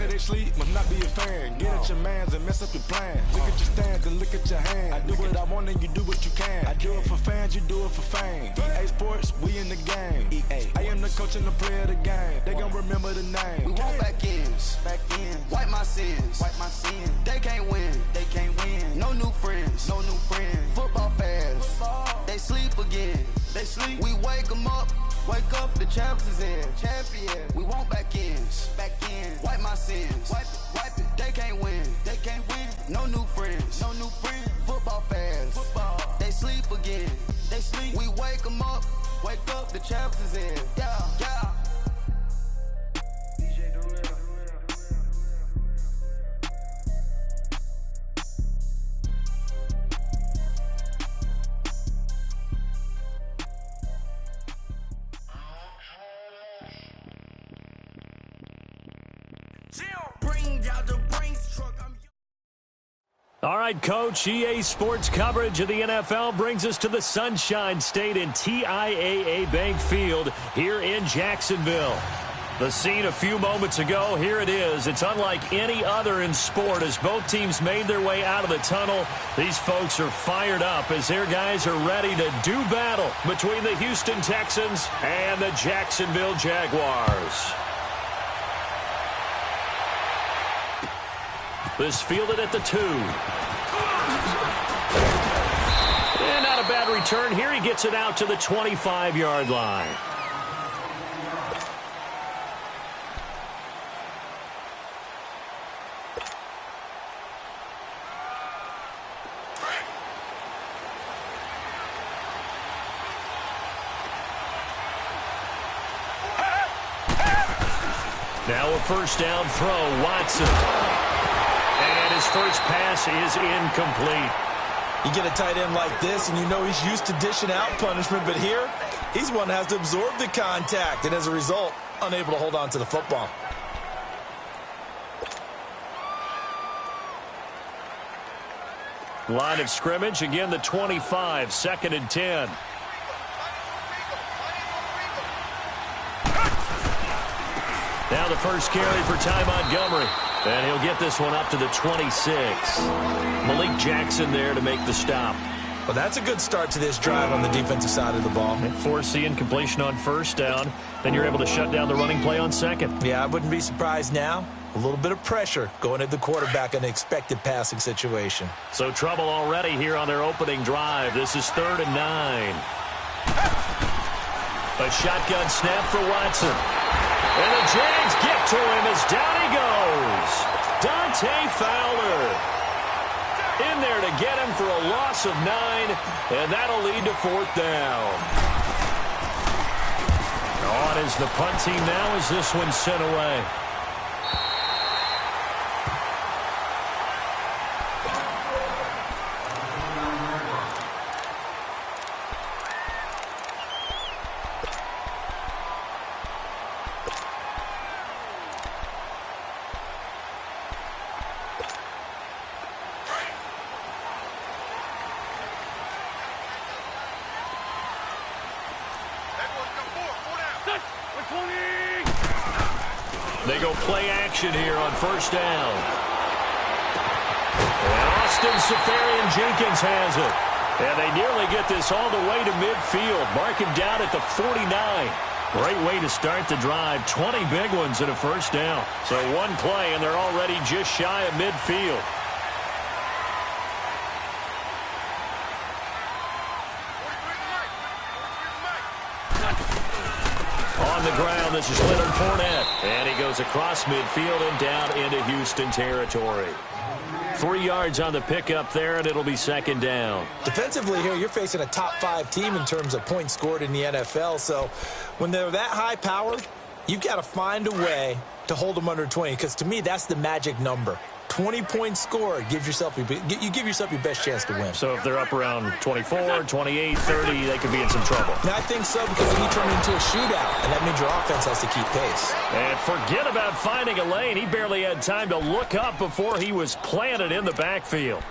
say they sleep, must not be a fan. Get at your mans and mess up your plan. Look at your stance and look at your hand. I do what I want and you do what you can. I do it for fans, you do it for fame. EA Sports, we in the game. EA. I am the coach and the player of the game. They gon' remember the name. We want back ends. Wipe my sins. They can't win. No new friends. Football fans. They sleep again. We wake them up. Wake up, the champs is in. Champion. We want back ends. Wipe my sins. Wipe it. They can't win. No new friends. Football fans. They sleep again. We wake them up. Wake up, the champs is in. Yeah. All right, Coach, EA Sports coverage of the NFL brings us to the Sunshine State in TIAA Bank Field here in Jacksonville. The scene a few moments ago, here it is. It's unlike any other in sport as both teams made their way out of the tunnel. These folks are fired up as their guys are ready to do battle between the Houston Texans and the Jacksonville Jaguars. This fielded at the 2. And not a bad return here. He gets it out to the 25-yard line. Now a first down throw, Watson. And his first pass is incomplete. You get a tight end like this, and you know he's used to dishing out punishment, but here, he's one that has to absorb the contact, and as a result, unable to hold on to the football. Line of scrimmage, again the 25, 2nd and 10. Now the first carry for Ty Montgomery. And he'll get this one up to the 26. Malik Jackson there to make the stop. Well, that's a good start to this drive on the defensive side of the ball. And force the incompletion on first down. Then you're able to shut down the running play on second. Yeah, I wouldn't be surprised now. A little bit of pressure going at the quarterback in an expected passing situation. So trouble already here on their opening drive. This is 3rd and 9. A shotgun snap for Watson. And the Jags get to him as down he goes. Dante Fowler in there to get him for a loss of 9, and that'll lead to 4th down. On is the punt team now as this one's sent away. They go play action here on first down. And Austin Seferian-Jenkins has it. And they nearly get this all the way to midfield. Mark him down at the 49. Great way to start the drive. 20 big ones in a first down. So one play, and they're already just shy of midfield. On the ground, this is Leonard Fournette. And he goes across midfield and down into Houston territory. 3 yards on the pickup there, and it'll be 2nd down. Defensively here, you're facing a top-5 team in terms of points scored in the NFL. So when they're that high-powered, you've got to find a way to hold them under 20, because to me, that's the magic number. 20 points scored, you give yourself your best chance to win. So if they're up around 24, 28, 30, they could be in some trouble. And I think so, because then you turn it into a shootout, and that means your offense has to keep pace. And forget about finding a lane. He barely had time to look up before he was planted in the backfield.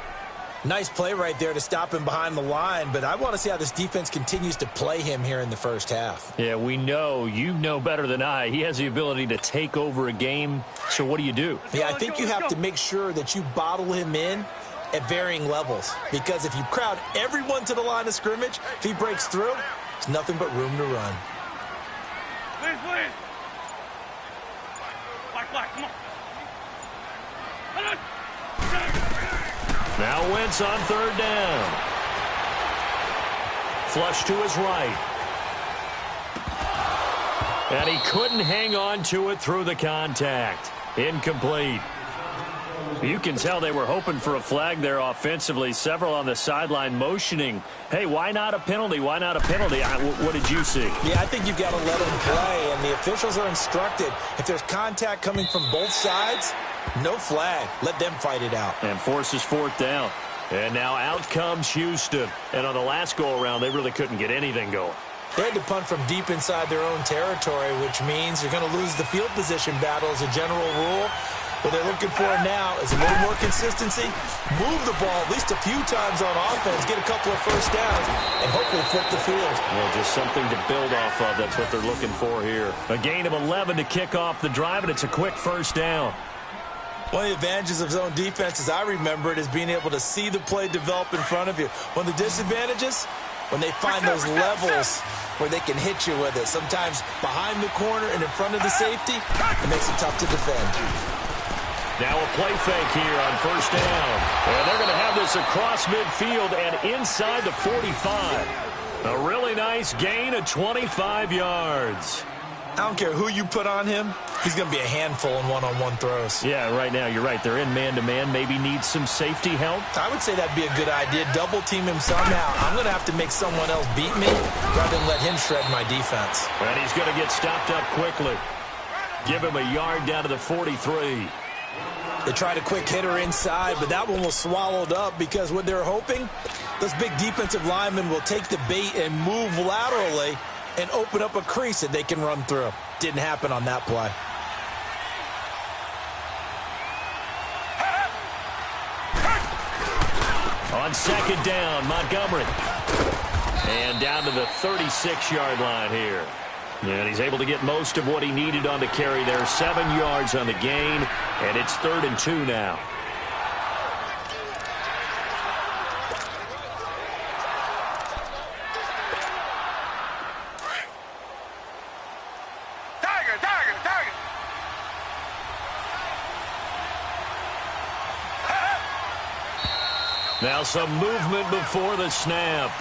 Nice play right there to stop him behind the line, but I want to see how this defense continues to play him here in the first half. Yeah, we know. You know better than I. He has the ability to take over a game, so what do you do? Yeah, I think you have to make sure that you bottle him in at varying levels, because if you crowd everyone to the line of scrimmage, if he breaks through, there's nothing but room to run. Please. Black, come on. Now Wentz on third down. Flush to his right. And he couldn't hang on to it through the contact. Incomplete. You can tell they were hoping for a flag there offensively. Several on the sideline motioning, hey, why not a penalty? Why not a penalty? What did you see? Yeah, I think you've got to let them play, and the officials are instructed. If there's contact coming from both sides, no flag. Let them fight it out. And forces fourth down. And now out comes Houston. And on the last go-around, they really couldn't get anything going. They had to punt from deep inside their own territory, which means you're going to lose the field position battle as a general rule. What they're looking for now is a little more consistency, move the ball at least a few times on offense, get a couple of first downs, and hopefully flip the field. Yeah, just something to build off of. That's what they're looking for here. A gain of 11 to kick off the drive, and it's a quick first down. One of the advantages of zone defense, as I remember it, is being able to see the play develop in front of you. One of the disadvantages, when they find those levels where they can hit you with it. Sometimes behind the corner and in front of the safety, it makes it tough to defend. Now a play fake here on first down. And they're going to have this across midfield and inside the 45. A really nice gain of 25 yards. I don't care who you put on him. He's going to be a handful in one-on-one throws. Yeah, right now, you're right. They're in man-to-man. Maybe need some safety help. I would say that'd be a good idea. Double team him somehow. I'm going to have to make someone else beat me rather than let him shred my defense. And he's going to get stopped up quickly. Give him a yard down to the 43. They tried a quick hitter inside, but that one was swallowed up because what they're hoping, those big defensive linemen will take the bait and move laterally and open up a crease that they can run through. Didn't happen on that play. On second down, Montgomery. And down to the 36-yard line here. And he's able to get most of what he needed on the carry there. 7 yards on the gain, and it's 3rd and 2 now. Tiger. Now some movement before the snap.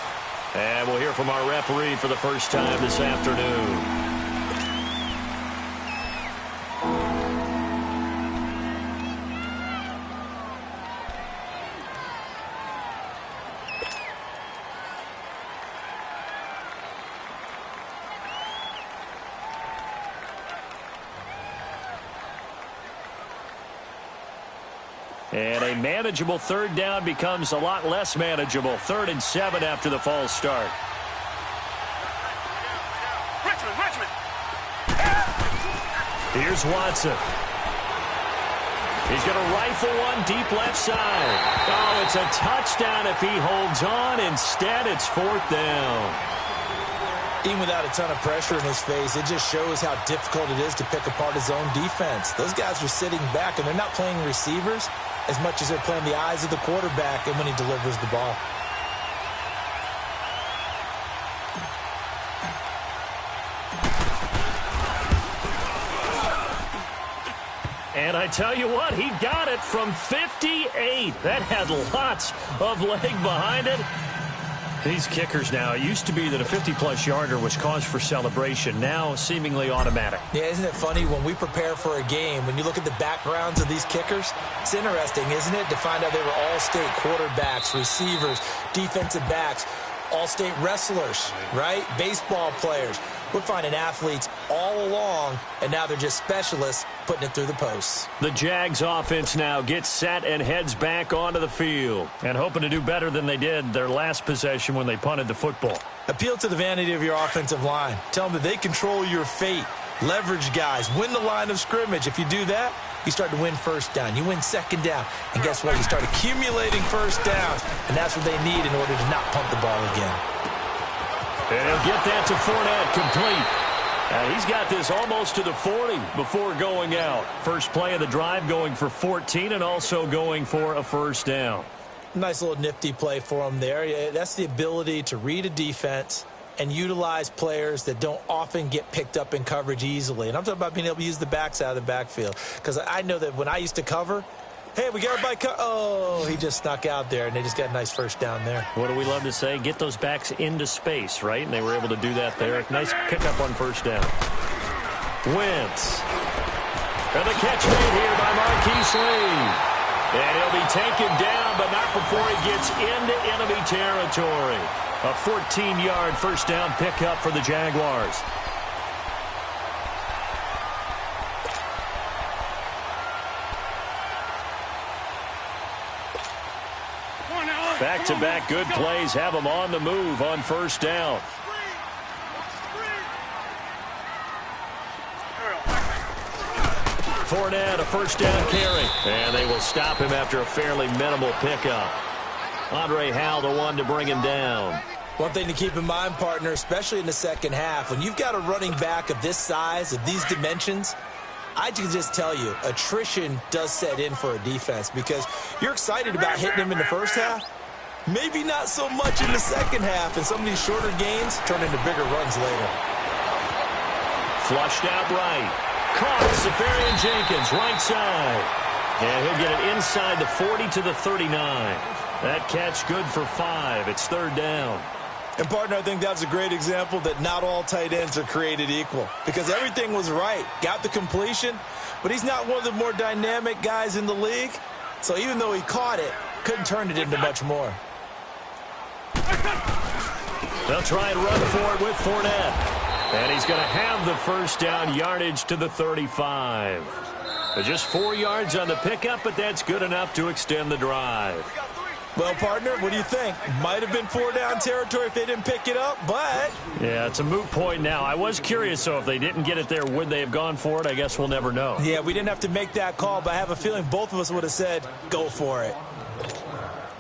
And we'll hear from our referee for the first time this afternoon. And a manageable 3rd down becomes a lot less manageable. 3rd and 7 after the false start. Richmond. Here's Watson. He's going to rifle one deep left side. Oh, it's a touchdown if he holds on. Instead, it's 4th down. Even without a ton of pressure in his face, it just shows how difficult it is to pick apart his own defense. Those guys are sitting back, and they're not playing receivers as much as they're playing the eyes of the quarterback and when he delivers the ball. And I tell you what, he got it from 58. That had lots of leg behind it. These kickers now, it used to be that a 50-plus yarder was cause for celebration. Now, seemingly automatic. Yeah, isn't it funny when we prepare for a game, when you look at the backgrounds of these kickers, it's interesting, isn't it, to find out they were all-state quarterbacks, receivers, defensive backs, all-state wrestlers, right? Baseball players. We're finding athletes all along, and now they're just specialists putting it through the posts. The Jags offense now gets set and heads back onto the field and hoping to do better than they did their last possession when they punted the football. Appeal to the vanity of your offensive line. Tell them that they control your fate. leverage guys, win the line of scrimmage. If you do that, you start to win first down. You win second down. And guess what? You start accumulating first downs. And that's what they need in order to not punt the ball again. And he'll get that to Fournette, complete. And he's got this almost to the 40 before going out. First play of the drive going for 14 and also going for a first down. Nice little nifty play for him there. Yeah, that's the ability to read a defense and utilize players that don't often get picked up in coverage easily. And I'm talking about being able to use the backs out of the backfield. Because I know that when I used to cover, hey, we got everybody oh, he just snuck out there, and they just got a nice first down there. What do we love to say? Get those backs into space, right? And they were able to do that there. Nice pickup on first down. Wentz. And the catch made here by Marquise Lee. And he'll be taken down, but not before he gets into enemy territory. A 14-yard first down pickup for the Jaguars. Back-to-back good plays have them on the move on first down. Fournette, a first down carry. And they will stop him after a fairly minimal pickup. Andre Howell, the one to bring him down. One thing to keep in mind, partner, especially in the second half, when you've got a running back of this size, of these dimensions, I can just tell you, attrition does set in for a defense because you're excited about hitting him in the first half. Maybe not so much in the second half, and some of these shorter gains turn into bigger runs later. Flushed out right. Caught Safarian Jenkins, right side. And he'll get it inside the 40 to the 39. That catch good for 5. It's third down. And, partner, I think that's a great example that not all tight ends are created equal because everything was right. Got the completion, but he's not one of the more dynamic guys in the league. So even though he caught it, couldn't turn it into much more. They'll try and run for it with Fournette. And he's going to have the first down yardage to the 35. Just 4 yards on the pickup, but that's good enough to extend the drive. Well, partner, what do you think? Might have been 4 down territory if they didn't pick it up, but... Yeah, it's a moot point now. I was curious, so if they didn't get it there, would they have gone for it? I guess we'll never know. Yeah, we didn't have to make that call, but I have a feeling both of us would have said, go for it.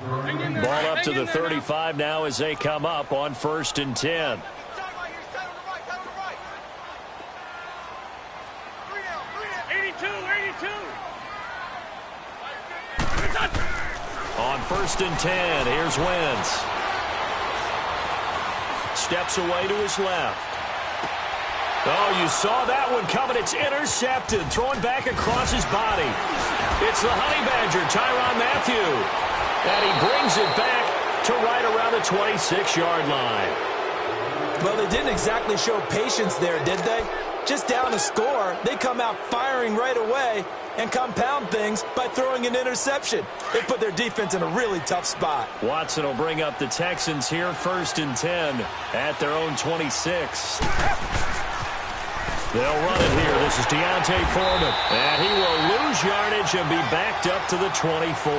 Ball up to the 35 now as they come up on 1st and 10. On 1st and 10, here's Wentz. Steps away to his left. Oh, you saw that one coming. It's intercepted. Thrown back across his body. It's the Honey Badger, Tyrann Mathieu. And he brings it back to right around the 26-yard line. Well, they didn't exactly show patience there, did they? Just down a score, they come out firing right away and compound things by throwing an interception. They put their defense in a really tough spot. Watson will bring up the Texans here, 1st and 10 at their own 26. They'll run it here. This is Deontay Foreman. And he will lose yardage and be backed up to the 24.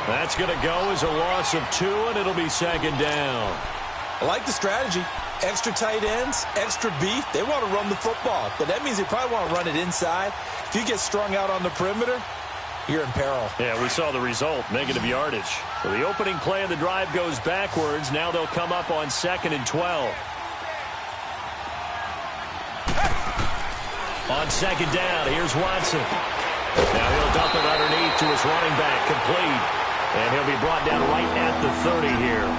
That's going to go as a loss of 2, and it'll be 2nd down. I like the strategy. Extra tight ends, extra beef. They want to run the football, but that means they probably want to run it inside. If you get strung out on the perimeter, you're in peril. Yeah, we saw the result, negative yardage. So the opening play of the drive goes backwards. Now they'll come up on 2nd and 12. On 2nd down, here's Watson. Now he'll dump it underneath to his running back, complete. And he'll be brought down right at the 30 here.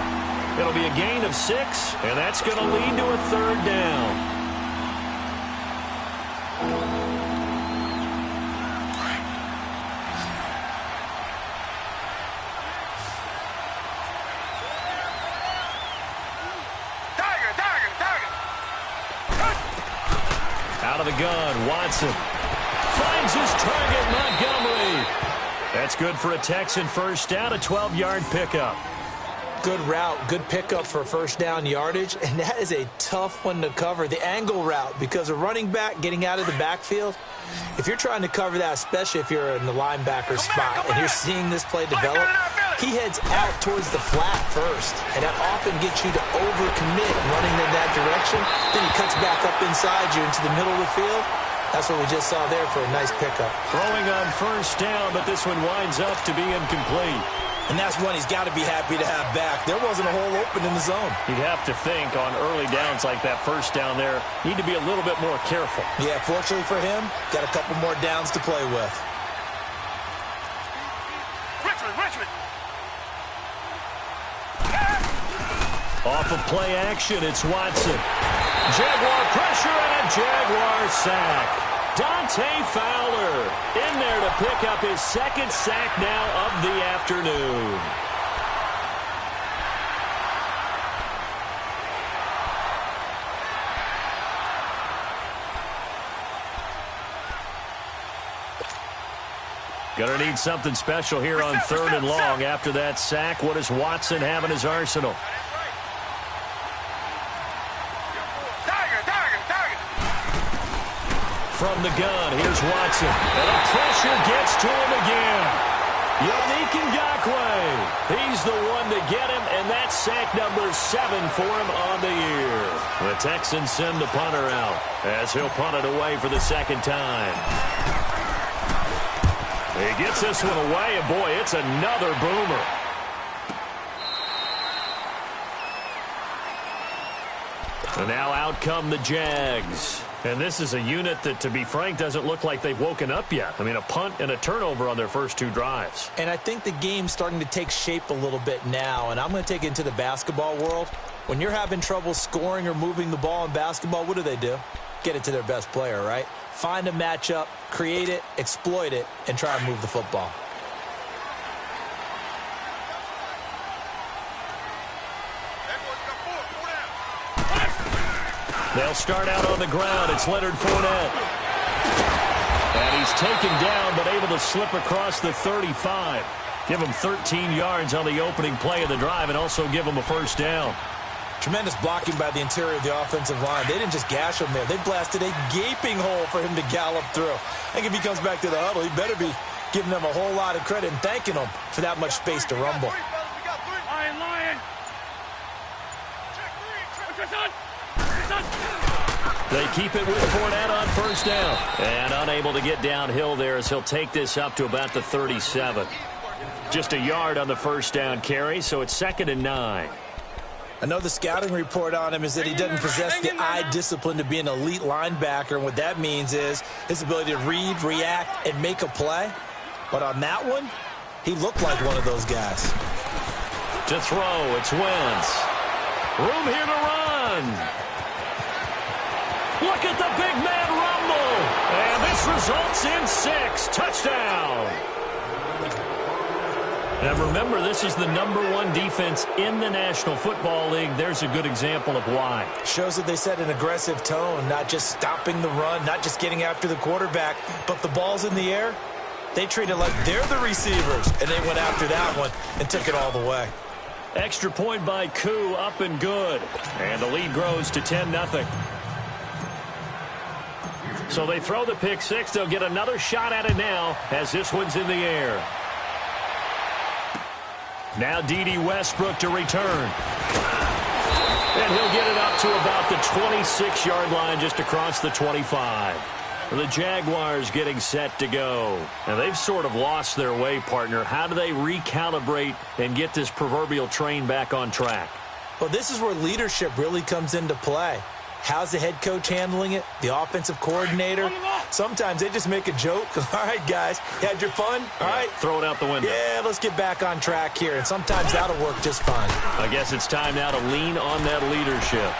It'll be a gain of 6, and that's going to lead to a 3rd down. Tiger. Out of the gun, Watson finds his target, Montgomery. That's good for a Texan first down, a 12-yard pickup. Good route, good pickup for first down yardage, and that is a tough one to cover, the angle route, because a running back getting out of the backfield, if you're trying to cover that, especially if you're in the linebacker spot and you're seeing this play develop, he heads out towards the flat first, and that often gets you to overcommit running in that direction. Then he cuts back up inside you into the middle of the field. That's what we just saw there for a nice pickup. Throwing on first down, but this one winds up to be incomplete. And that's one he's got to be happy to have back. There wasn't a hole open in the zone. You'd have to think on early downs like that first down there, need to be a little bit more careful. Yeah, fortunately for him, got a couple more downs to play with. Richmond. Off of play action, it's Watson. Jaguar pressure and a Jaguar sack. Dante Fowler in there to pick up his second sack now of the afternoon. Gonna need something special here on 3rd and long after that sack. What does Watson have in his arsenal? From the gun, here's Watson. And the pressure gets to him again. Yannick Ngakoue. He's the one to get him, and that's sack number 7 for him on the year. The Texans send the punter out as he'll punt it away for the second time. He gets this one away, and boy, it's another boomer. And now out come the Jags. And this is a unit that, to be frank, doesn't look like they've woken up yet. I mean, a punt and a turnover on their first 2 drives. And I think the game's starting to take shape a little bit now, and I'm going to take it into the basketball world. When you're having trouble scoring or moving the ball in basketball, what do? Get it to their best player, right? Find a matchup, create it, exploit it, and try and move the football. They'll start out on the ground. It's Leonard Fournette. And he's taken down, but able to slip across the 35. Give him 13 yards on the opening play of the drive and also give him a first down. Tremendous blocking by the interior of the offensive line. They didn't just gash him there. They blasted a gaping hole for him to gallop through. I think if he comes back to the huddle, he better be giving them a whole lot of credit and thanking them for that much space to rumble. Lion. Check 3. They keep it with Fournette on first down. And unable to get downhill there as he'll take this up to about the 37. Just a yard on the first down carry, so it's 2nd and 9. Another scouting report on him is that he doesn't possess the eye discipline to be an elite linebacker. And what that means is his ability to read, react, and make a play. But on that one, he looked like one of those guys. To throw, it's Wentz. Room here to run. Look at the big man rumble. And this results in 6. Touchdown. And remember, this is the #1 defense in the National Football League. There's a good example of why. Shows that they set an aggressive tone, not just stopping the run, not just getting after the quarterback, but the ball's in the air. They treat it like they're the receivers, and they went after that one and took it all the way. Extra point by Koo, up and good. And the lead grows to 10-0. So they throw the pick 6. They'll get another shot at it now as this one's in the air. Now D.D. Westbrook to return. And he'll get it up to about the 26-yard line, just across the 25. The Jaguars getting set to go. And they've sort of lost their way, partner. How do they recalibrate and get this proverbial train back on track? Well, this is where leadership really comes into play. How's the head coach handling it? The offensive coordinator? Sometimes they just make a joke. All right, guys, you had your fun? All right. Throw it out the window. Yeah, let's get back on track here. And sometimes that'll work just fine. I guess it's time now to lean on that leadership.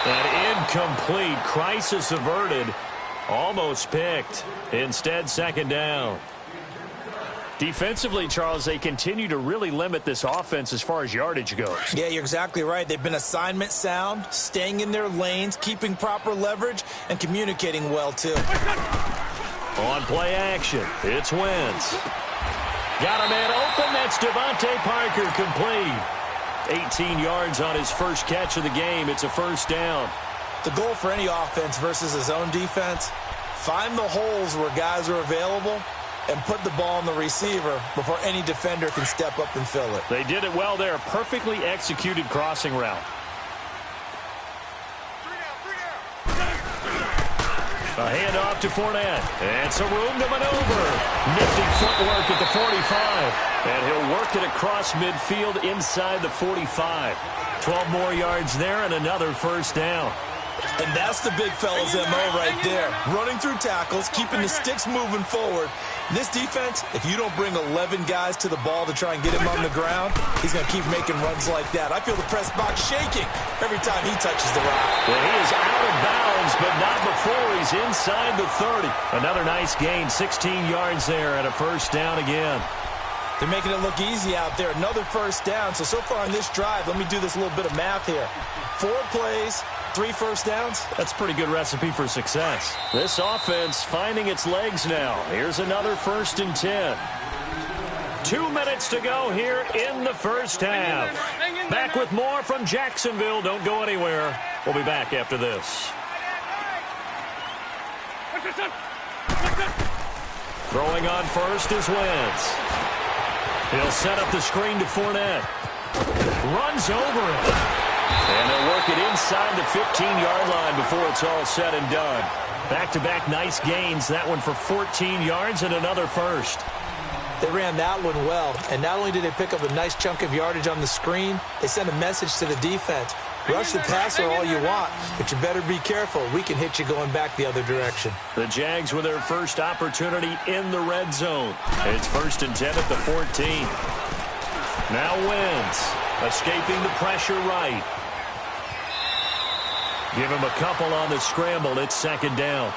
And incomplete. Crisis averted. Almost picked. Instead, 2nd down. Defensively, Charles, they continue to really limit this offense as far as yardage goes. Yeah, you're exactly right. They've been assignment sound, staying in their lanes, keeping proper leverage, and communicating well, too. On play action, it's Wentz. Got a man open. That's Devontae Parker, complete. 18 yards on his first catch of the game. It's a first down. The goal for any offense versus his own defense, find the holes where guys are available and put the ball on the receiver before any defender can step up and fill it. They did it well there. Perfectly executed crossing route. A handoff to Fournette. And some room to maneuver. Nifty footwork at the 45. And he'll work it across midfield inside the 45. 12 more yards there and another first down. And that's the big fella's MO right there. Running through tackles, keeping the sticks moving forward. This defense, if you don't bring 11 guys to the ball to try and get him on the ground, he's going to keep making runs like that. I feel the press box shaking every time he touches the rock. Well, he is out of bounds, but not before he's inside the 30. Another nice gain, 16 yards there and a first down again. They're making it look easy out there. Another first down. So far on this drive, let me do this little bit of math here. 4 plays, 3 first downs. That's a pretty good recipe for success. This offense finding its legs now. Here's another 1st and 10. 2 minutes to go here in the first half. Back with more from Jacksonville. Don't go anywhere. We'll be back after this. Throwing on first is Wentz. He'll set up the screen to Fournette. Runs over it. And they'll work it inside the 15-yard line before it's all said and done. Back-to-back nice gains. That one for 14 yards and another first. They ran that one well. And not only did they pick up a nice chunk of yardage on the screen, they sent a message to the defense. Rush the passer all you want, but you better be careful. We can hit you going back the other direction. The Jags with their first opportunity in the red zone. It's 1st and 10 at the 14. Now Wentz, escaping the pressure right. Give him a couple on the scramble. It's 2nd down.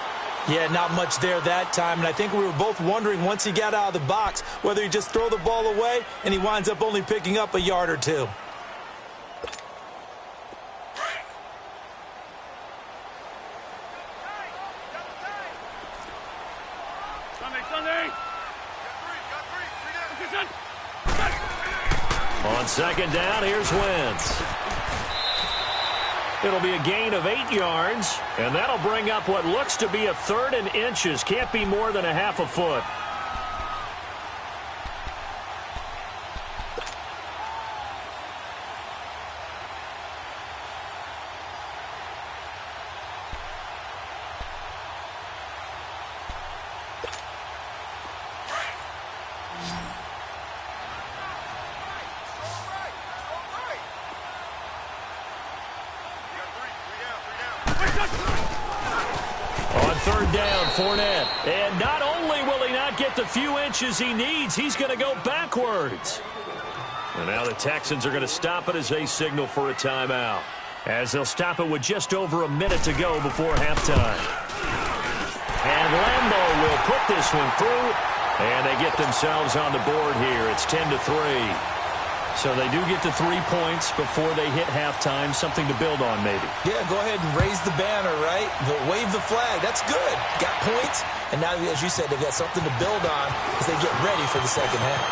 Yeah, not much there that time, and I think we were both wondering once he got out of the box whether he'd just throw the ball away and he winds up only picking up a yard or 2. On 2nd down, here's Wentz. It'll be a gain of 8 yards, and that'll bring up what looks to be a 3rd and inches. Can't be more than a half a foot. On 3rd down, Fournette. And not only will he not get the few inches he needs, he's going to go backwards. And now the Texans are going to stop it as they signal for a timeout. As they'll stop it with just over a minute to go before halftime. And Lambeau will put this one through. And they get themselves on the board here. It's 10-3. So they do get the 3 points before they hit halftime. Something to build on, maybe. Yeah, go ahead and raise the banner, right? Wave the flag. That's good. Got points. And now, as you said, they've got something to build on as they get ready for the second half.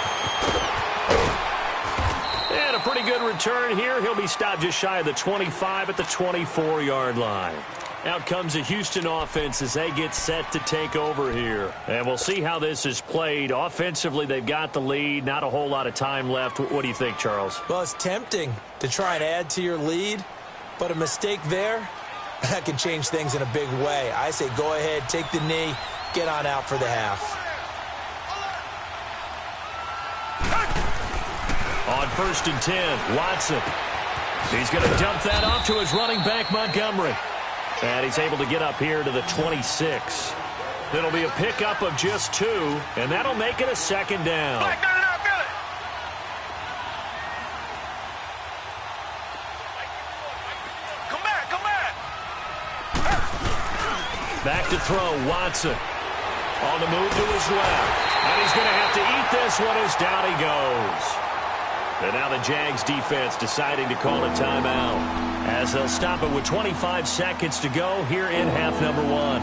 And a pretty good return here. He'll be stopped just shy of the 25 at the 24-yard line. Out comes the Houston offense as they get set to take over here. And we'll see how this is played. Offensively, they've got the lead. Not a whole lot of time left. What do you think, Charles? Well, it's tempting to try and add to your lead, but a mistake there, that can change things in a big way. I say go ahead, take the knee, get on out for the half. On 1st and 10, Watson. He's going to dump that off to his running back, Montgomery. And he's able to get up here to the 26. It'll be a pickup of just 2, and that'll make it a 2nd down. Come back. Back to throw, Watson. On the move to his left. And he's going to have to eat this one as down he goes. And now the Jags defense deciding to call a timeout as they'll stop it with 25 seconds to go here in half number 1.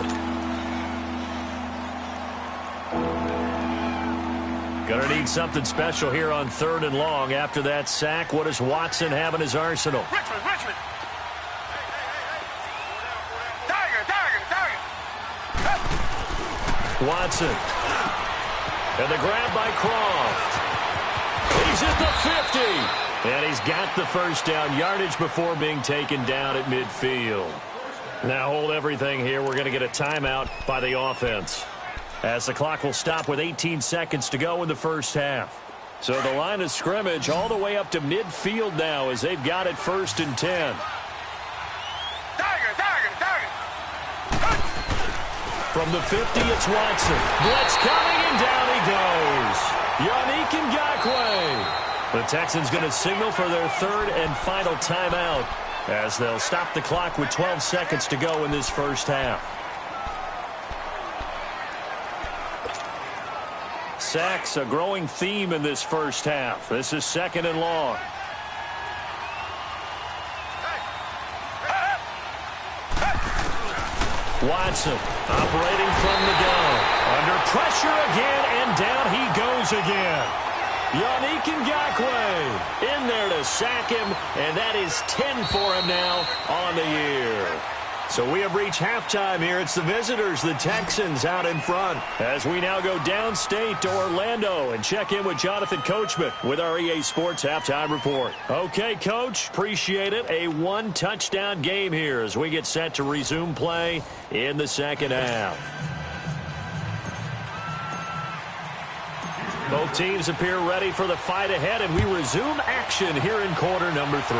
Gonna need something special here on 3rd and long. After that sack, what does Watson have in his arsenal? Richmond. Tiger. Watson. And the grab by Croft. He's at the 50. And he's got the first down yardage before being taken down at midfield. Now hold everything here. We're going to get a timeout by the offense, as the clock will stop with 18 seconds to go in the first half. So the line of scrimmage all the way up to midfield now as they've got it 1st and 10. From the 50, it's Watson. Blitz coming, and down he goes. Yannick Ngakoue. The Texans going to signal for their 3rd and final timeout, as they'll stop the clock with 12 seconds to go in this first half. Sacks, a growing theme in this first half. This is 2nd and long. Watson operating from the gun. Under pressure again, and down he goes again. Yannick Ngakoue in there to sack him, and that is 10 for him now on the year. So we have reached halftime here. It's the visitors, the Texans, out in front, as we now go downstate to Orlando and check in with Jonathan Coachman with our EA Sports Halftime Report. Okay, Coach, appreciate it. A 1-touchdown game here as we get set to resume play in the second half. Both teams appear ready for the fight ahead, and we resume action here in quarter number 3.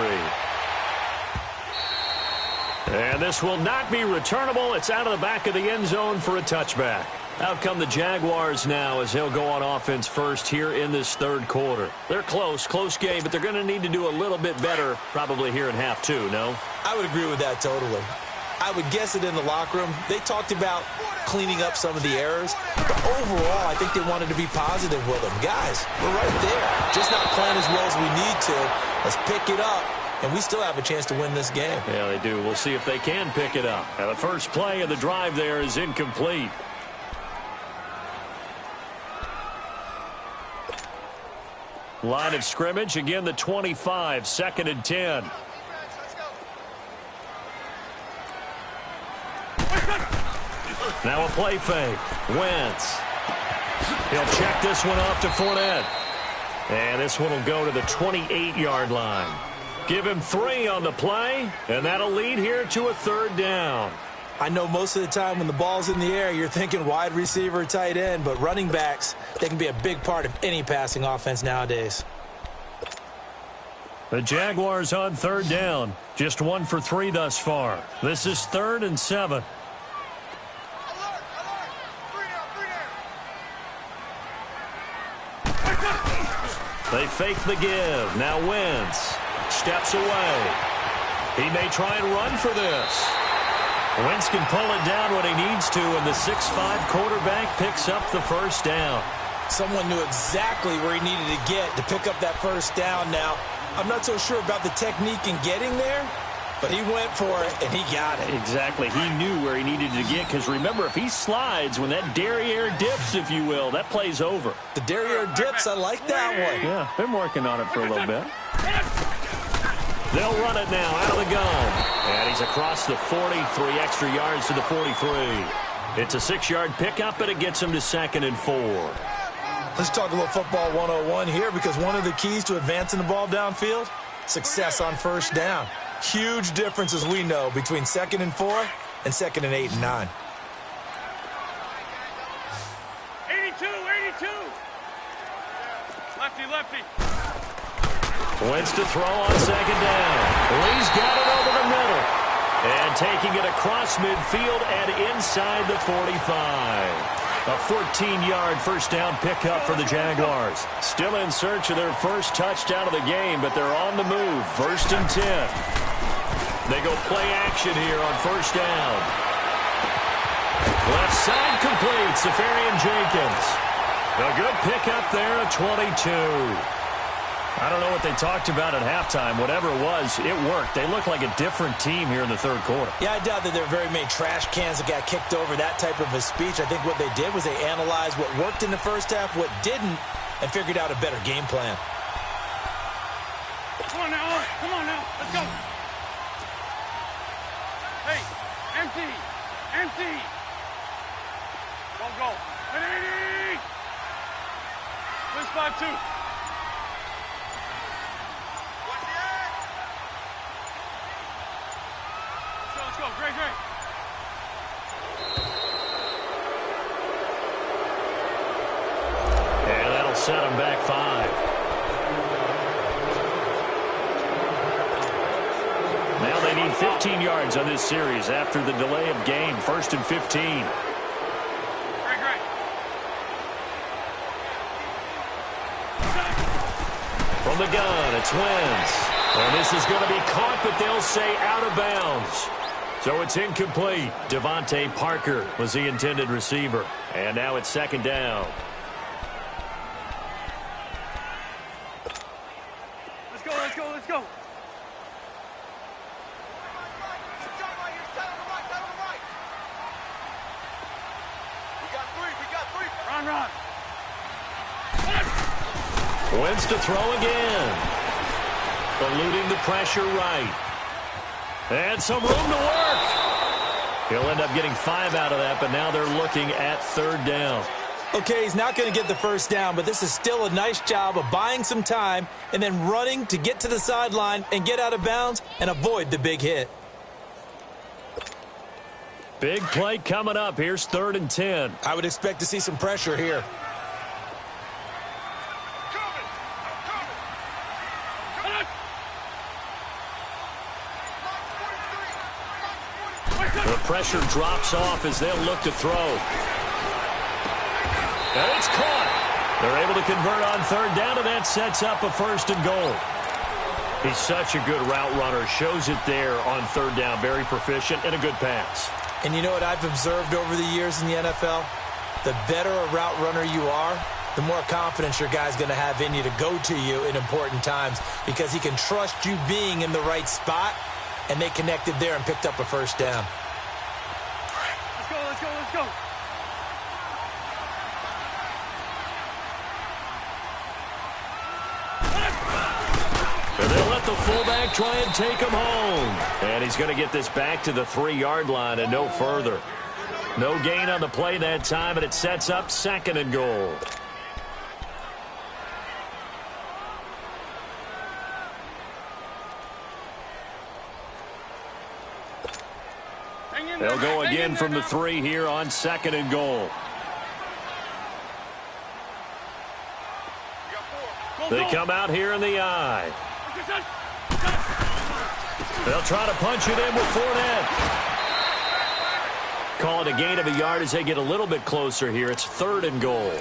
And this will not be returnable. It's out of the back of the end zone for a touchback. Out come the Jaguars now as they'll go on offense first here in this 3rd quarter. They're close game, but they're going to need to do a little bit better probably here in half 2, no? I would agree with that totally. I would guess it in the locker room. They talked about cleaning up some of the errors, but overall, I think they wanted to be positive with them. Guys, we're right there. Just not playing as well as we need to. Let's pick it up. And we still have a chance to win this game. Yeah, they do. We'll see if they can pick it up. Now, the first play of the drive there is incomplete. Line of scrimmage, again, the 25, 2nd and 10. Now a play fake. Wentz. He'll check this one off to Fournette. And this one will go to the 28-yard line. Give him 3 on the play, and that'll lead here to a 3rd down. I know most of the time when the ball's in the air, you're thinking wide receiver, tight end, but running backs, they can be a big part of any passing offense nowadays. The Jaguars on 3rd down. Just 1 for 3 thus far. This is 3rd and 7. They fake the give. Now Wentz steps away. He may try and run for this. Wentz can pull it down when he needs to, and the 6'5" quarterback picks up the first down. Someone knew exactly where he needed to get to pick up that first down. Now, I'm not so sure about the technique in getting there, but he went for it, and he got it. Exactly. He knew where he needed to get, because remember, if he slides, when that derriere dips, if you will, that play's over. The derriere dips, I like that one. Yeah, been working on it for a little bit. They'll run it now out of the gun. And he's across the 40, 3 extra yards to the 43. It's a 6-yard pickup, and it gets him to 2nd and 4. Let's talk a little football 101 here, because one of the keys to advancing the ball downfield, success on first down. Huge difference, as we know, between 2nd and 4 and 2nd and 8 and 9. 82. Lefty. Wentz to throw on 2nd down. Lee's got it over the middle. And taking it across midfield and inside the 45. A 14-yard first down pickup for the Jaguars. Still in search of their first touchdown of the game, but they're on the move. 1st and 10. They go play action here on first down. Left side complete. Safarian Jenkins. A good pickup there at 22. I don't know what they talked about at halftime. Whatever it was, it worked. They look like a different team here in the 3rd quarter. Yeah, I doubt that there are very many trash cans that got kicked over, that type of a speech. I think what they did was they analyzed what worked in the first half, what didn't, and figured out a better game plan. Come on now. Let's go. Hey, empty. Don't go. 80. Wins 5-2. Let's go. Great. And that'll set them back 5. Now they need 15 yards on this series after the delay of game. 1st and 15. Great. From the gun, it's Wentz. And this is going to be caught, but they'll say out of bounds. So it's incomplete. Devontae Parker was the intended receiver. And now it's 2nd down. Let's go. Run. Wentz to throw again. Eluding the pressure right. And some room to work. He'll end up getting 5 out of that, but now they're looking at 3rd down. Okay, he's not going to get the first down, but this is still a nice job of buying some time and then running to get to the sideline and get out of bounds and avoid the big hit. Big play coming up. Here's 3rd and 10. I would expect to see some pressure here. The pressure drops off as they'll look to throw. And it's caught. They're able to convert on 3rd down, and that sets up a 1st and goal. He's such a good route runner. Shows it there on 3rd down. Very proficient and a good pass. And you know what I've observed over the years in the NFL? The better a route runner you are, the more confidence your guy's going to have in you to go to you in important times because he can trust you being in the right spot, and they connected there and picked up a 1st down. Let's go. And they'll let the fullback try and take him home. And he's going to get this back to the 3-yard line and no further. No gain on the play that time, and it sets up 2nd and goal. They'll go again from the 3 here on 2nd and goal. They come out here in the eye. They'll try to punch it in with Fournette. Call it a gain of a yard as they get a little bit closer here. It's 3rd and goal.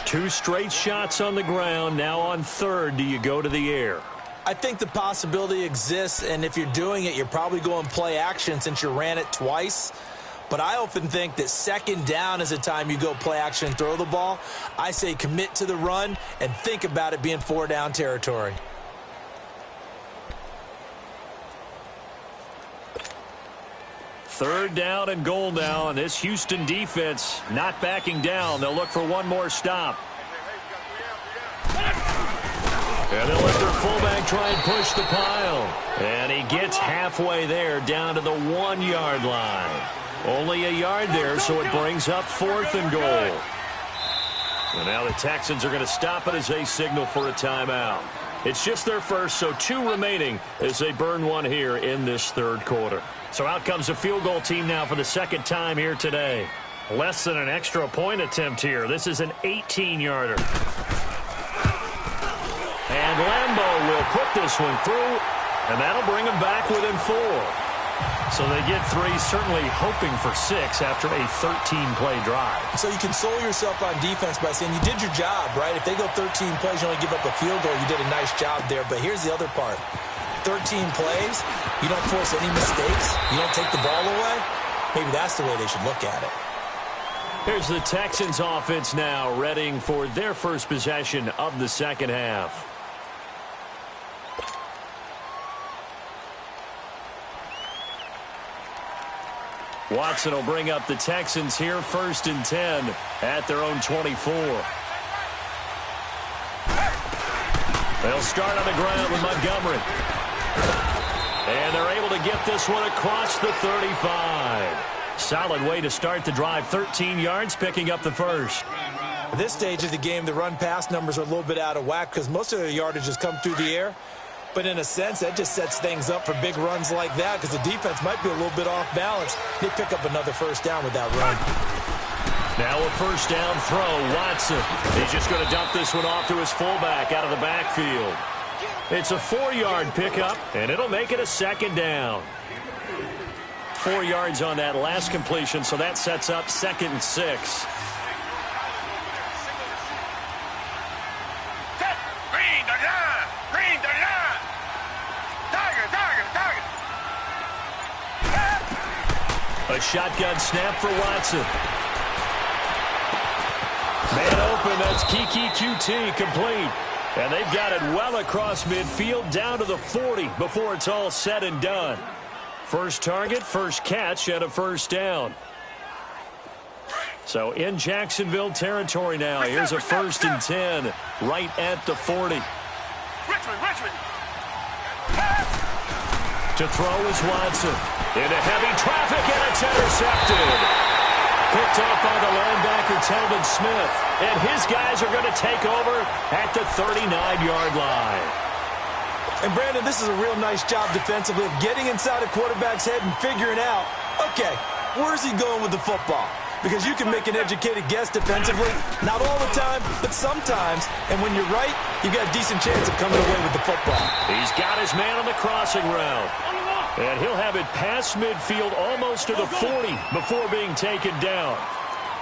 2 straight shots on the ground. Now on 3rd, do you go to the air? I think the possibility exists, and if you're doing it, you're probably going play action since you ran it twice. But I often think that 2nd down is the time you go play action and throw the ball. I say commit to the run and think about it being 4-down territory. Third down and goal now, and this Houston defense not backing down. They'll look for one more stop. And they'll let their fullback try and push the pile. And he gets halfway there down to the 1-yard line. Only a yard there, so it brings up 4th and goal. And now the Texans are going to stop it as they signal for a timeout. It's just their first, so 2 remaining as they burn one here in this 3rd quarter. So out comes a field goal team now for the 2nd time here today. Less than an extra point attempt here. This is an 18-yarder. And Lambeau will put this one through, and that'll bring them back within 4. So they get 3, certainly hoping for 6 after a 13-play drive. So you console yourself on defense by saying you did your job, right? If they go 13 plays, you only give up a field goal, you did a nice job there. But here's the other part. 13 plays, you don't force any mistakes, you don't take the ball away. Maybe that's the way they should look at it. Here's the Texans offense now, readying for their first possession of the 2nd half. Watson will bring up the Texans here, 1st and 10 at their own 24. They'll start on the ground with Montgomery. And they're able to get this one across the 35. Solid way to start the drive, 13 yards, picking up the first. At this stage of the game, the run-pass numbers are a little bit out of whack because most of their yardage has come through the air. But in a sense, that just sets things up for big runs like that because the defense might be a little bit off balance. They pick up another first down with that run. Now a first down throw, Watson. He's just going to dump this one off to his fullback out of the backfield. It's a 4-yard pickup, and it'll make it a second down. 4 yards on that last completion, so that sets up 2nd and 6. A shotgun snap for Watson. Man open, that's Kiki QT complete. And they've got it well across midfield down to the 40 before it's all said and done. First target, first catch, and a first down. So in Jacksonville territory now. Here's a 1st and 10 right at the 40. Richmond. To throw is Watson. Into heavy traffic, and it's intercepted. Picked off by the linebacker, Telvin Smith. And his guys are going to take over at the 39-yard line. And, Brandon, this is a real nice job defensively of getting inside a quarterback's head and figuring out, okay, where's he going with the football? Because you can make an educated guess defensively, not all the time, but sometimes. And when you're right, you've got a decent chance of coming away with the football. He's got his man on the crossing route. And he'll have it past midfield almost to the 40 before being taken down.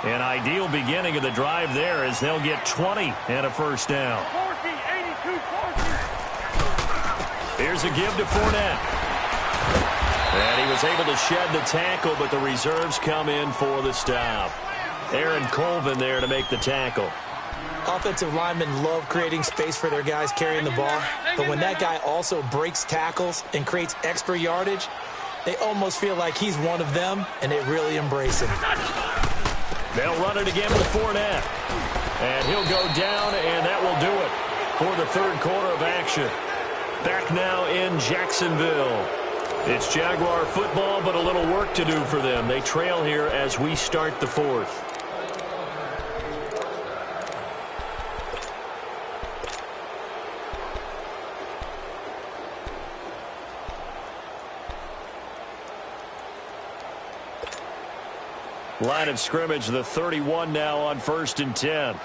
An ideal beginning of the drive there as they'll get 20 and a first down. 40, 82, 40. Here's a give to Fournette. And he was able to shed the tackle, but the reserves come in for the stop. Aaron Colvin there to make the tackle. Offensive linemen love creating space for their guys carrying the ball, but when that guy also breaks tackles and creates extra yardage, they almost feel like he's one of them, and they really embrace him. They'll run it again with Fournette. And he'll go down, and that will do it for the 3rd quarter of action. Back now in Jacksonville. It's Jaguar football, but a little work to do for them. They trail here as we start the 4th. Line of scrimmage, the 31 now on 1st and 10.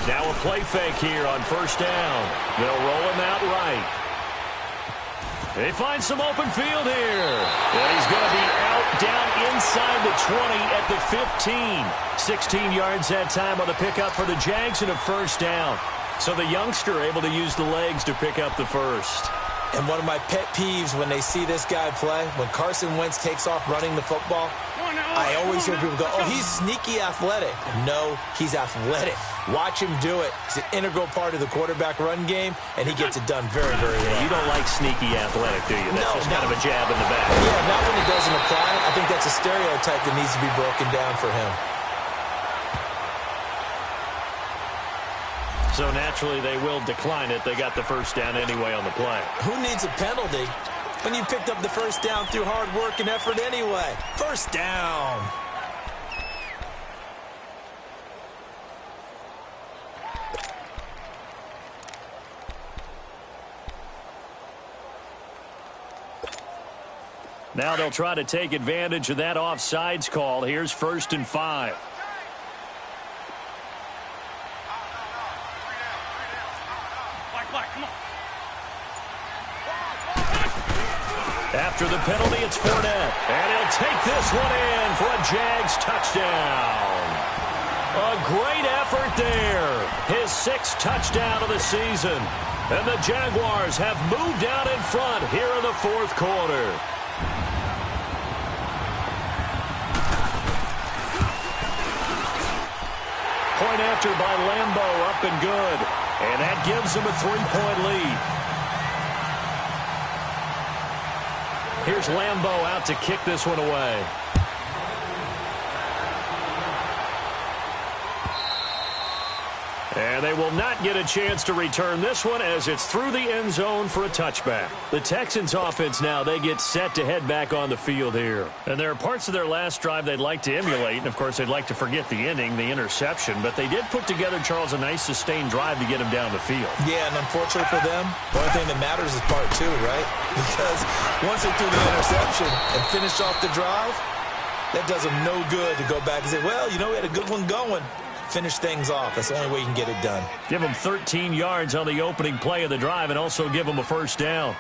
Now a play fake here on 1st down. They'll roll him out right. They find some open field here. And he's going to be out down inside the 20 at the 15. 16 yards that time on the pickup for the Jags and a first down. So the youngster able to use the legs to pick up the first. And one of my pet peeves when they see this guy play, when Carson Wentz takes off running the football, I always hear people go, oh, he's sneaky athletic. No, he's athletic. Watch him do it. He's an integral part of the quarterback run game, and he gets it done very, very well. You don't like sneaky athletic, do you? That's just kind of a jab in the back. Yeah, not when it doesn't apply. I think that's a stereotype that needs to be broken down for him. So naturally they will decline it. They got the first down anyway on the play. Who needs a penalty when you picked up the first down through hard work and effort anyway? First down. Now they'll try to take advantage of that offsides call. Here's 1st and 5. After the penalty, it's Fournette. And he'll take this one in for a Jags touchdown. A great effort there. His 6th touchdown of the season. And the Jaguars have moved out in front here in the 4th quarter. Point after by Lambeau, up and good. And that gives him a 3-point lead. Here's Lambeau out to kick this one away. And they will not get a chance to return this one as it's through the end zone for a touchback. The Texans offense now, they get set to head back on the field here. And there are parts of their last drive they'd like to emulate, and of course they'd like to forget the ending, the interception. But they did put together, Charles, a nice sustained drive to get them down the field. Yeah, and unfortunately for them, the only thing that matters is part two, right? Because once they threw the interception and finished off the drive, that does them no good to go back and say, well, you know, we had a good one going. Finish things off. That's the only way you can get it done. Give them 13 yards on the opening play of the drive and also give them a first down.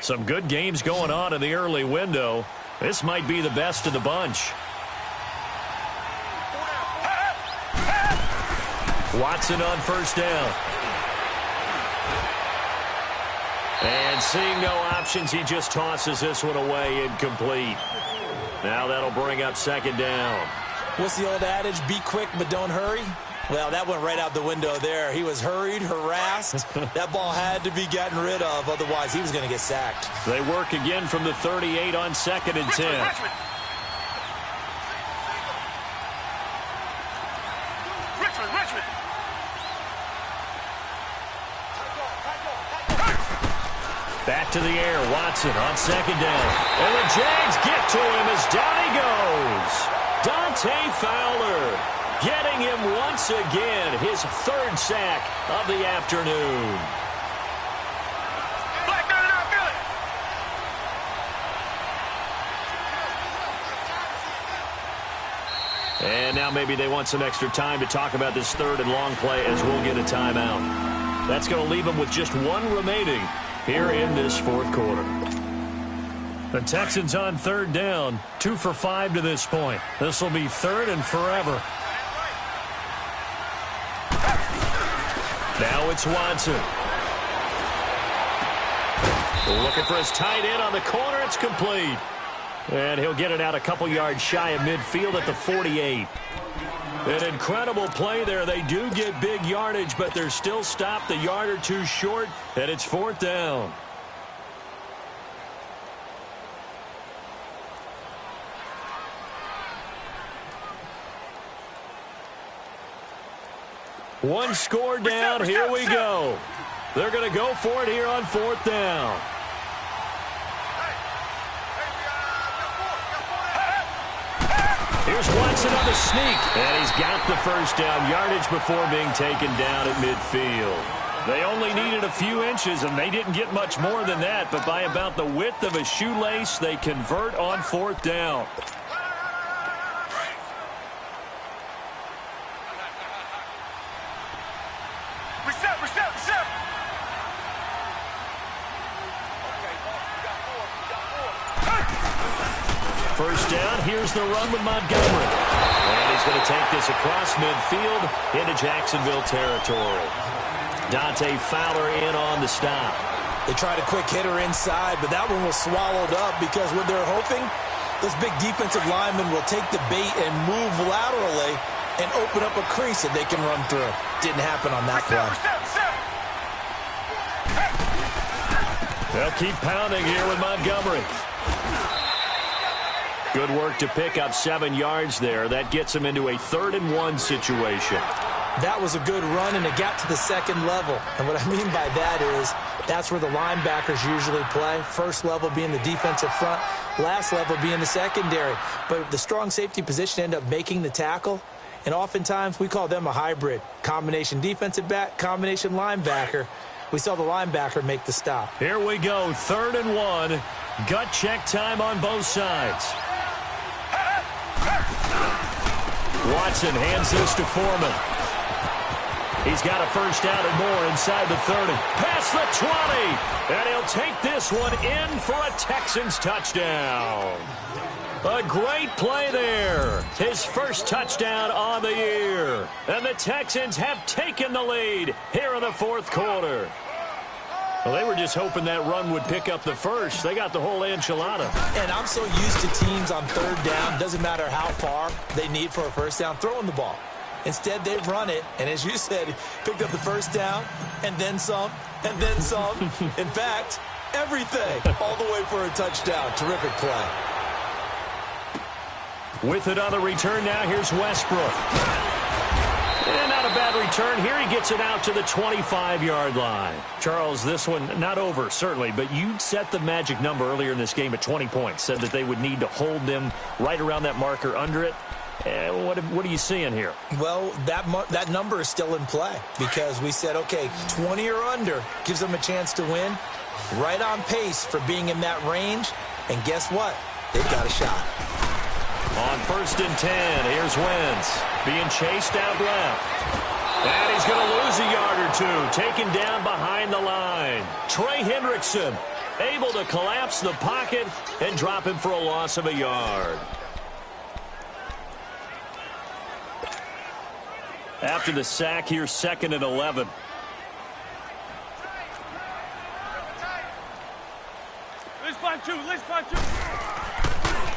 Some good games going on in the early window. This might be the best of the bunch. Watson on first down. And seeing no options, he just tosses this one away incomplete. Now that'll bring up second down. What's the old adage? Be quick, but don't hurry. Well, that went right out the window there. He was hurried, harassed. That ball had to be gotten rid of. Otherwise, he was going to get sacked. They work again from the 38 on 2nd and 10. Richmond. Back to the air, Watson on second down. And the Jags get to him as down he goes. Dante Fowler getting him once again, his 3rd sack of the afternoon. And now maybe they want some extra time to talk about this 3rd and long play as we'll get a timeout. That's going to leave them with just one remaining here in this 4th quarter. The Texans on 3rd down, 2 for 5 to this point. This will be 3rd and forever. Now it's Watson. Looking for his tight end on the corner. It's complete. And he'll get it out a couple yards shy of midfield at the 48. An incredible play there. They do get big yardage, but they're still stopped a yard or two short, and it's 4th down. One score down. Here we go. They're going to go for it here on 4th down. Here's Watson on the sneak, and he's got the first down yardage before being taken down at midfield. They only needed a few inches, and they didn't get much more than that, but by about the width of a shoelace, they convert on 4th down. Reset. First down, here's the run with Montgomery. And he's going to take this across midfield into Jacksonville territory. Dante Fowler in on the stop. They tried a quick hitter inside, but that one was swallowed up because what they're hoping, those big defensive linemen will take the bait and move laterally and open up a crease that they can run through. Didn't happen on that play. They'll keep pounding here with Montgomery. Good work to pick up 7 yards there. That gets them into a 3rd and 1 situation. That was a good run, and it got to the 2nd level. And what I mean by that is that's where the linebackers usually play. First level being the defensive front, last level being the secondary. But the strong safety position ended up making the tackle, and oftentimes we call them a hybrid. Combination defensive back, combination linebacker. We saw the linebacker make the stop. Here we go, 3rd and 1. Gut check time on both sides. Watson hands this to Foreman. He's got a first down and more inside the 30. Past the 20. And he'll take this one in for a Texans touchdown. A great play there. His first touchdown on the year. And the Texans have taken the lead here in the 4th quarter. Well, they were just hoping that run would pick up the first. They got the whole enchilada. And I'm so used to teams on 3rd down, doesn't matter how far they need for a first down, throwing the ball. Instead, they run it, and as you said, picked up the first down, and then some, and then some. In fact, everything, all the way for a touchdown. Terrific play. With it on the return now, here's Westbrook. And not a bad return. Here he gets it out to the 25-yard line. Charles, this one not over, certainly, but you set the magic number earlier in this game at 20 points. Said that they would need to hold them right around that marker under it. What are you seeing here? Well, that number is still in play because we said, okay, 20 or under gives them a chance to win. Right on pace for being in that range. And guess what? They've got a shot. On 1st and 10, here's Wentz being chased out left. And he's going to lose a yard or two, taken down behind the line. Trey Hendrickson able to collapse the pocket and drop him for a loss of a yard. After the sack, here's 2nd and 11.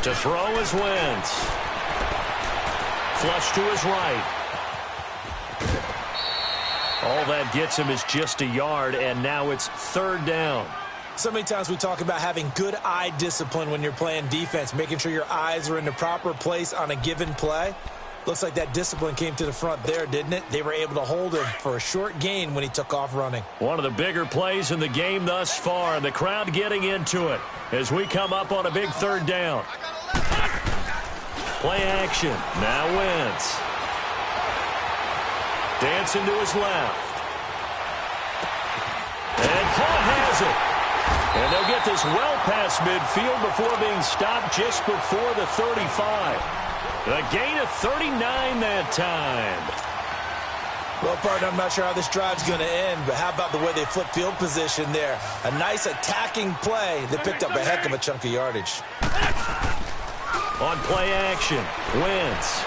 To throw is Wentz. Flush to his right. All that gets him is just a yard, and now it's 3rd down. So many times we talk about having good eye discipline when you're playing defense, making sure your eyes are in the proper place on a given play. Looks like that discipline came to the front there, didn't it? They were able to hold him for a short gain when he took off running. One of the bigger plays in the game thus far, and the crowd getting into it as we come up on a big 3rd down. Play action. Now Wentz. Dancing to his left. And Paul has it. And they'll get this well past midfield before being stopped just before the 35. A gain of 39 that time. Well, partner, I'm not sure how this drive's going to end, but how about the way they flip field position there? A nice attacking play that picked up a heck of a chunk of yardage. On play action, Wentz.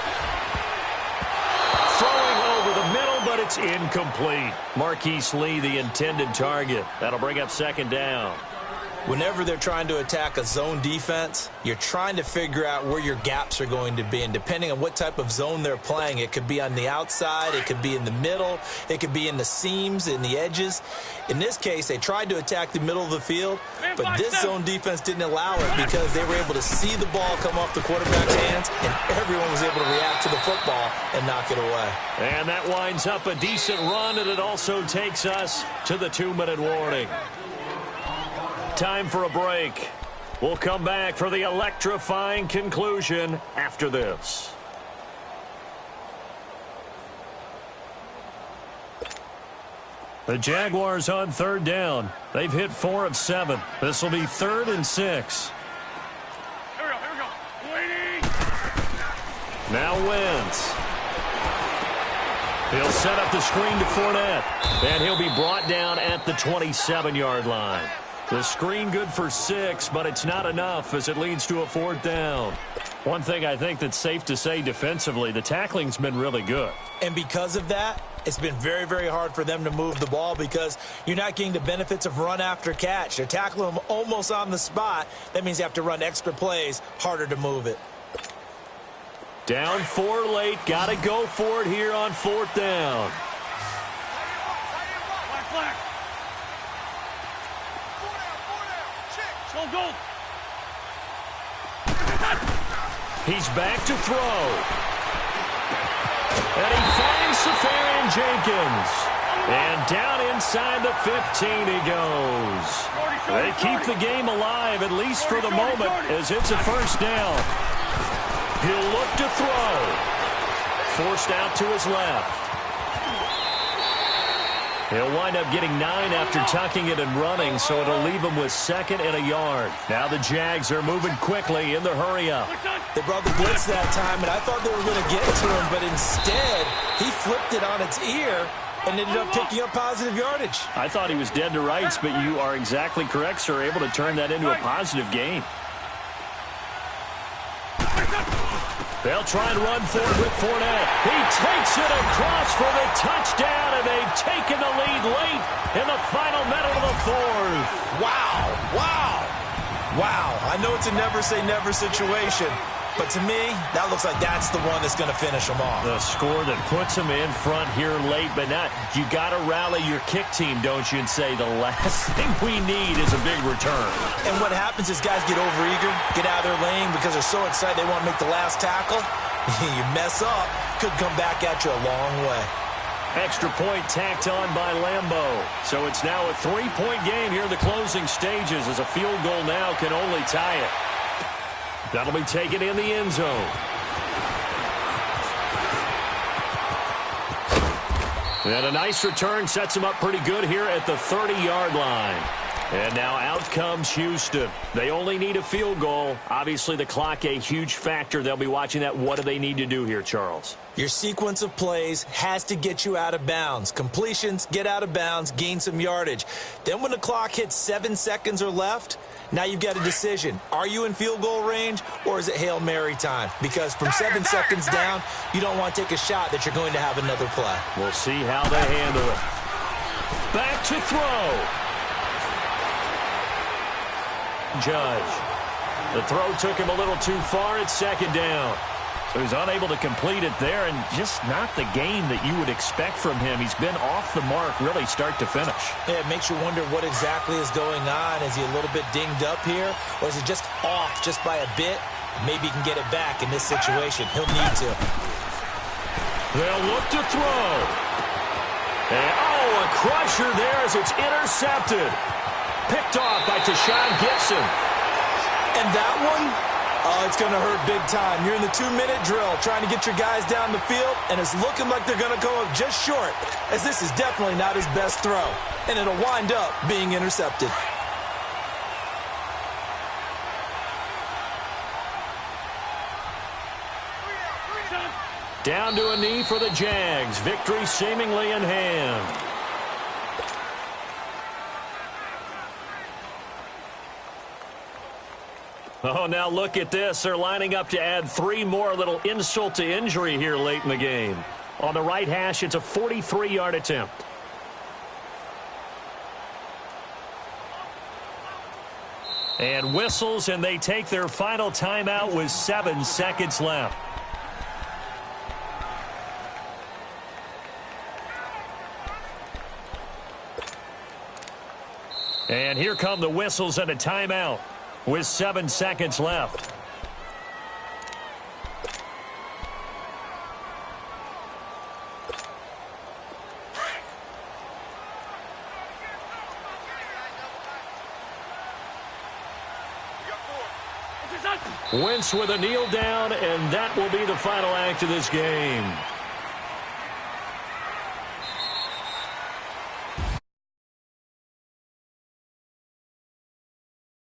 Throwing over the middle, but it's incomplete. Marquise Lee, the intended target. That'll bring up 2nd down. Whenever they're trying to attack a zone defense, you're trying to figure out where your gaps are going to be. And depending on what type of zone they're playing, it could be on the outside, it could be in the middle, it could be in the seams, in the edges. In this case, they tried to attack the middle of the field, but this zone defense didn't allow it because they were able to see the ball come off the quarterback's hands, and everyone was able to react to the football and knock it away. And that winds up a decent run, and it also takes us to the 2-minute warning. Time for a break. We'll come back for the electrifying conclusion after this. The Jaguars on 3rd down. They've hit 4 of 7. This will be 3rd and 6. Here we go. Waiting. Now Wentz. He'll set up the screen to Fournette. And he'll be brought down at the 27-yard line. The screen good for 6, but it's not enough as it leads to a 4th down. One thing I think that's safe to say defensively, the tackling's been really good. And because of that, it's been very, very hard for them to move the ball because you're not getting the benefits of run after catch. They're tackling them almost on the spot. That means you have to run extra plays, harder to move it. Down 4 late, got to go for it here on 4th down. Black. Go. He's back to throw. And he finds Safarian-Jenkins. And down inside the 15 he goes. They keep the game alive, at least for the moment, as it's a 1st down. He'll look to throw. Forced out to his left. He'll wind up getting 9 after tucking it and running, so it'll leave him with 2nd and a yard. Now the Jags are moving quickly in the hurry-up. They brought the blitz that time, and I thought they were going to get to him, but instead he flipped it on its ear and ended up picking up positive yardage. I thought he was dead to rights, but you are exactly correct, sir, able to turn that into a positive gain. They'll try and run for it with Fournette. He takes it across for the touchdown, and they've taken the lead late in the final minute of the 4th. Wow. I know it's a never-say-never situation, But to me, that looks like that's the one that's going to finish them off. The score that puts them in front here late, but not. You got to rally your kick team, don't you, and say the last thing we need is a big return. And what happens is guys get overeager, get out of their lane because they're so excited they want to make the last tackle. You mess up, could come back at you a long way. Extra point tacked on by Lambeau. So it's now a 3-point game here in the closing stages as a field goal now can only tie it. That'll be taken in the end zone. And a nice return sets him up pretty good here at the 30-yard line. And now out comes Houston. They only need a field goal. Obviously, the clock a huge factor. They'll be watching that. What do they need to do here, Charles? Your sequence of plays has to get you out of bounds. Completions, get out of bounds, gain some yardage. Then when the clock hits 7 seconds or left, now you've got a decision. Are you in field goal range or is it Hail Mary time? Because from 7 seconds down, you don't want to take a shot that you're going to have another play. We'll see how they handle it. Back to throw. Judge. The throw took him a little too far. It's second down. So he's unable to complete it there, and just not the game that you would expect from him. He's been off the mark really start to finish. Yeah, it makes you wonder what exactly is going on. Is he a little bit dinged up here, or is he just off just by a bit? Maybe he can get it back in this situation. He'll need to. They'll look to throw. And, a crusher there as it's intercepted. Picked off by Tashawn Gibson. And that one, it's going to hurt big time. You're in the 2-minute drill trying to get your guys down the field, and it's looking like they're going to go up just short, as this is definitely not his best throw, and it'll wind up being intercepted. Down to a knee for the Jags. Victory seemingly in hand. Oh, now look at this. They're lining up to add 3 more. Little insult to injury here late in the game. On the right hash, it's a 43-yard attempt. And whistles, and they take their final timeout with 7 seconds left. And here come the whistles and a timeout with 7 seconds left. Wentz with a kneel down, and that will be the final act of this game.